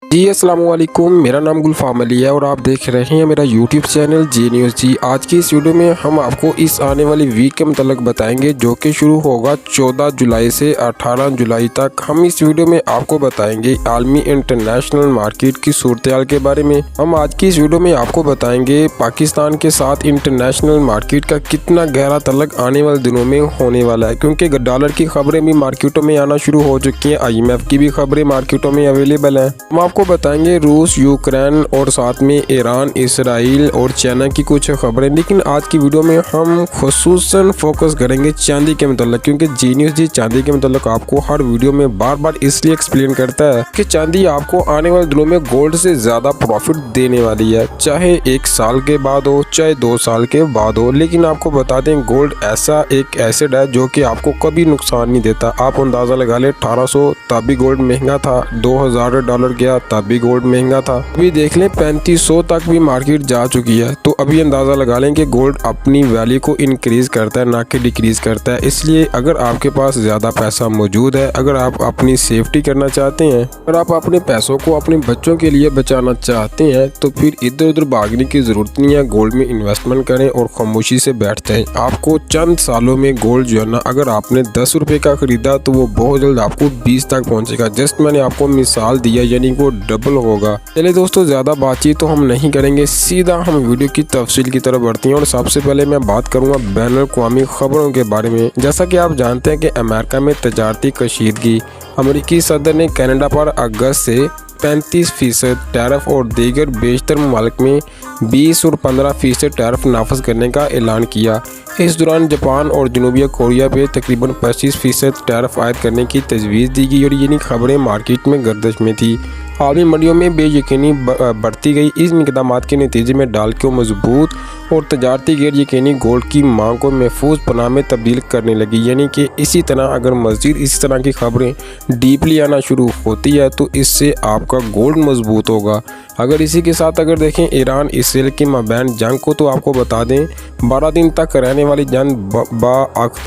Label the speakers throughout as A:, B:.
A: जी अस्सलाम वालेकुम, मेरा नाम गुलफाम अली है और आप देख रहे हैं मेरा यूट्यूब चैनल जी न्यूज़ जी। आज की इस वीडियो में हम आपको इस आने वाली वीक के मतलब बताएंगे जो कि शुरू होगा 14 जुलाई से 18 जुलाई तक। हम इस वीडियो में आपको बताएंगे आलमी इंटरनेशनल मार्केट की सूरत-ए-हाल के बारे में। हम आज की इस वीडियो में आपको बताएंगे पाकिस्तान के साथ इंटरनेशनल मार्केट का कितना गहरा तल्लुक आने वाले दिनों में होने वाला है, क्योंकि डॉलर की खबरें भी मार्केटों में आना शुरू हो चुकी हैं। IMF की भी खबरें मार्केटों में अवेलेबल है। हम आपको बताएंगे रूस, यूक्रेन और साथ में ईरान, इसराइल और चाइना की कुछ खबरें। लेकिन आज की वीडियो में हम खुसूसन फोकस करेंगे चांदी के मतलब, क्योंकि जी न्यूज़ जी चांदी के मतलब आपको हर वीडियो में बार बार इसलिए एक्सप्लेन करता है कि चांदी आपको आने वाले दिनों में गोल्ड से ज्यादा प्रॉफिट देने वाली है, चाहे 1 साल के बाद हो चाहे 2 साल के बाद हो। लेकिन आपको बता दें गोल्ड ऐसा एक एसेट है जो कि आपको कभी नुकसान नहीं देता। आप अंदाजा लगा ले 1800 तब भी गोल्ड महंगा था, $2000 गया तब भी गोल्ड महंगा था। अभी देख लें 3500 तक भी मार्केट जा चुकी है। तो अभी अंदाजा लगा लें कि गोल्ड अपनी वैल्यू को इंक्रीज करता है ना कि डिक्रीज करता है। इसलिए अगर आपके पास ज्यादा पैसा मौजूद है, अगर आप अपनी सेफ्टी करना चाहते हैं, अगर आप अपने पैसों को अपने बच्चों के लिए बचाना चाहते हैं, तो फिर इधर उधर भागने की जरूरत नहीं है। गोल्ड में इन्वेस्टमेंट करें और खामोशी से बैठ जाएं। आपको चंद सालों में गोल्ड जो है ना, अगर आपने 10 रुपए का खरीदा तो वो बहुत जल्द आपको 20 तक पहुंचेगा। जस्ट मैंने आपको मिसाल दिया, यानी वो डबल होगा। चलिए दोस्तों, ज्यादा बातचीत तो हम नहीं करेंगे, सीधा हम वीडियो की तफसील की तरफ बढ़ते हैं। और सबसे पहले मैं बात करूंगा बैनुल-अक़वामी खबरों के बारे में। जैसा कि आप जानते हैं कि अमेरिका में तजारती कशीदगी, अमेरिकी सदर ने कनाडा पर अगस्त से 35% टैरिफ और दीगर बेशतर ममालिक में 20 और 15% टैरिफ नाफज करने का ऐलान किया। इस दौरान जापान और जनूबी कोरिया पे तकरीबन 25% टैरिफ आयद करने की तजवीज़ दी गई और ये खबरें मार्केट में गर्दिश में थी। आलमी मंडियों में बेयकीनी बढ़ती गई। इस इक़दामात के नतीजे में डॉलर को मजबूत और तजारती गैर यकीनी गोल्ड की मांग को महफूज पनाह में तब्दील करने लगी। यानी कि इसी तरह अगर मज़ीद इसी तरह की खबरें डीपली आना शुरू होती है तो इससे आपका गोल्ड मजबूत होगा। अगर इसी के साथ अगर देखें ईरान इसराइल के माबैन जंग को, तो आपको बता दें 12 दिन तक रहने वाली जंग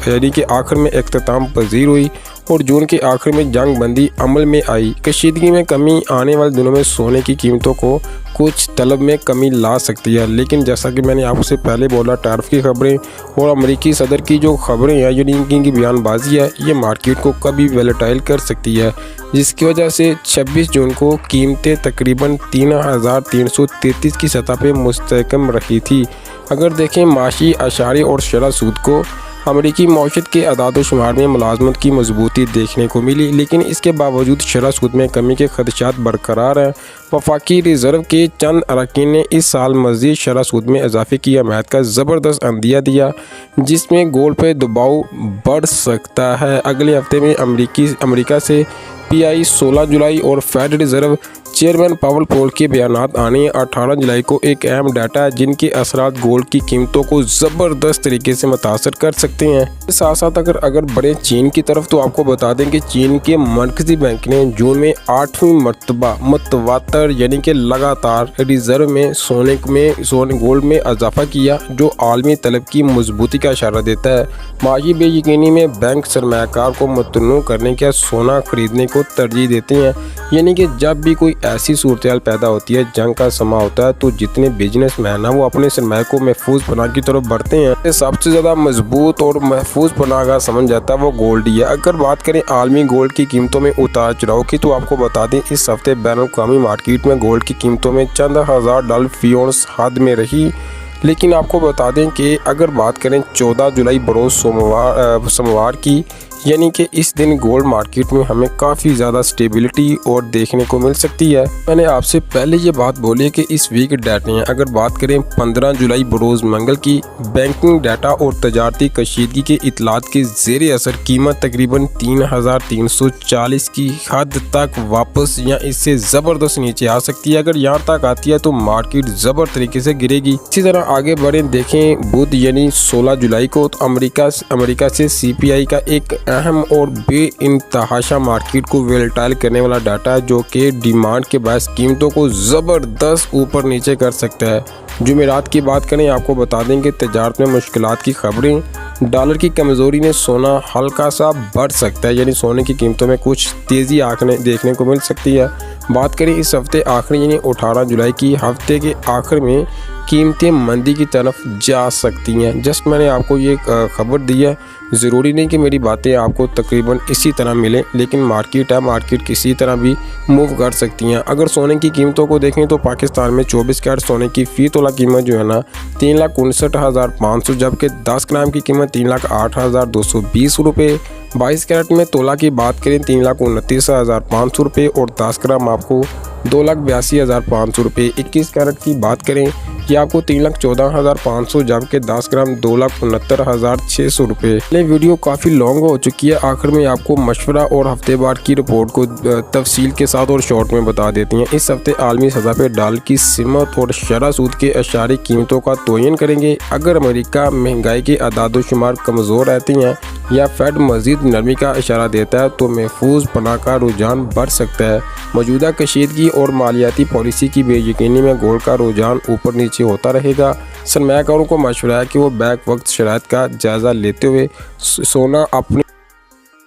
A: यानी कि आखिर में इख्तिताम पजीर हुई और जून के आखिर में जंग बंदी अमल में आई। कशीदगी में कमी आने वाले दिनों में सोने की कीमतों को कुछ तलब में कमी ला सकती है। लेकिन जैसा कि मैंने आपसे पहले बोला, टैरिफ की खबरें और अमेरिकी सदर की जो खबरें हैं, यानी इनकी बयानबाजी है, ये मार्केट को कभी वोलेटाइल कर सकती है, जिसकी वजह से 26 जून को कीमतें तकरीबन 3333 की सतह पर मुस्तहकम रही थी। अगर देखें माशी अशारे और शरह सूद को, अमेरिकी मौशत के अदाद शुमार में मुलाजमत की मजबूती देखने को मिली, लेकिन इसके बावजूद शरह सूद में कमी के खदशात बरकरार हैं। वफाकी रिजर्व के चंद अरकान ने इस साल मज़ीद शरह सूद में इजाफे की हमायत का ज़बरदस्त अंदिया दिया, जिसमें गोल्ड पर दबाव बढ़ सकता है। अगले हफ्ते में अमेरिका से PI 16 जुलाई और फेड रिजर्व चेयरमैन पावल पोल के बयानात आने 18 जुलाई को एक अहम डाटा है, जिनके असरात गोल्ड की कीमतों को ज़बरदस्त तरीके से मुतासर कर सकते हैं। साथ साथ अगर बढ़े चीन की तरफ, तो आपको बता दें कि चीन के मरकजी बैंक ने जून में 8वीं मरतबा मुतवातर यानी कि लगातार रिजर्व में सोने गोल्ड में इजाफा किया, जो आलमी तलब की मजबूती का इशारा देता है। माशी बेयकीनी में बैंक सरमायाकार को मतनू करने के सोना खरीदने को तरजीह देते हैं। यानी कि जब भी कोई ऐसी सूरत-ए-हाल पैदा होती है, जंग का समा होता है, तो जितने बिजनेसमैन हैं वो अपने सरमाए को महफूज पनाह की तरफ बढ़ते हैं। सबसे ज़्यादा मजबूत और महफूज पनाह का समझ जाता है वो गोल्ड ही है। अगर बात करें आलमी गोल्ड की कीमतों में उतार चढ़ाव की, तो आपको बता दें इस हफ्ते बैनुल-अक़वामी मार्केट में गोल्ड की कीमतों में चंद हज़ार डॉलर फी औंस हद में रही। लेकिन आपको बता दें कि अगर बात करें 14 जुलाई बरोज़ सोमवार की, यानी कि इस दिन गोल्ड मार्केट में हमें काफ़ी ज़्यादा स्टेबिलिटी और देखने को मिल सकती है। मैंने आपसे पहले ये बात बोली है कि इस वीक डाटे हैं। अगर बात करें 15 जुलाई बरोज़ मंगल की, बैंकिंग डाटा और तजारती कशीदगी के इतलात के ज़ेर असर कीमत तकरीबन 3340 की हद तक वापस या इससे ज़बरदस्त नीचे आ सकती है। अगर यहाँ तक आती है तो मार्केट ज़बर तरीके से गिरेगी। इसी तरह आगे बढ़े, देखें बुध यानी 16 जुलाई को, तो अमेरिका से CPI का एक अहम और बेइंतहाशा मार्केट को वोलेटाइल करने वाला डाटा है, जो कि डिमांड के बायस कीमतों को ज़बरदस्त ऊपर नीचे कर सकता है। जुमेरात की बात करें, आपको बता दें कि तजारत में मुश्किलात की खबरें, डॉलर की कमज़ोरी ने सोना हल्का सा बढ़ सकता है, यानी सोने की कीमतों में कुछ तेज़ी देखने को मिल सकती है। बात करें इस हफ्ते आखिर यानी 18 जुलाई की, हफ्ते के आखिर में कीमतें मंदी की तरफ जा सकती हैं। जस्ट मैंने आपको ये खबर दी है, ज़रूरी नहीं कि मेरी बातें आपको तकरीबन इसी तरह मिलें, लेकिन मार्केट है, मार्केट किसी तरह भी मूव कर सकती हैं। अगर सोने की कीमतों को देखें तो पाकिस्तान में 24 कैरेट सोने की फ़ी तोला कीमत जो है ना 3,59,500, जबकि 10 ग्राम की कीमत 3,08,220 रुपये। 22 कैरेट में तोला की बात करें 3,29,500 रुपये और 10 ग्राम आपको 2,82,500 रुपये। 21 कैरेट की बात करें कि आपको 3,14,500, जबकि 10 ग्राम 2,69,600 रुपये। ये वीडियो काफ़ी लॉन्ग हो चुकी है, आखिर में आपको मशवरा और हफ्तेवार की रिपोर्ट को तफसील के साथ और शॉर्ट में बता देती हैं। इस हफ्ते आलमी सतह पर डॉलर की कीमत और शरह सूद के अशारी कीमतों का तयन करेंगे। अगर अमेरिका महंगाई के अदाद-ओ-शुमार कमज़ोर रहती हैं या फेड मज़ीद नरमी का इशारा देता है तो महफूज पनाह का रुझान बढ़ सकता है। मौजूदा कशीदगी और मालियाती पॉलिसी की बेयकीनी में गोल्ड का रुझान ऊपर नीचे होता रहेगा। सरमायाकारों को मशवरा है कि वो बैक वक्त शराइत का जायज़ा लेते हुए सोना अपनी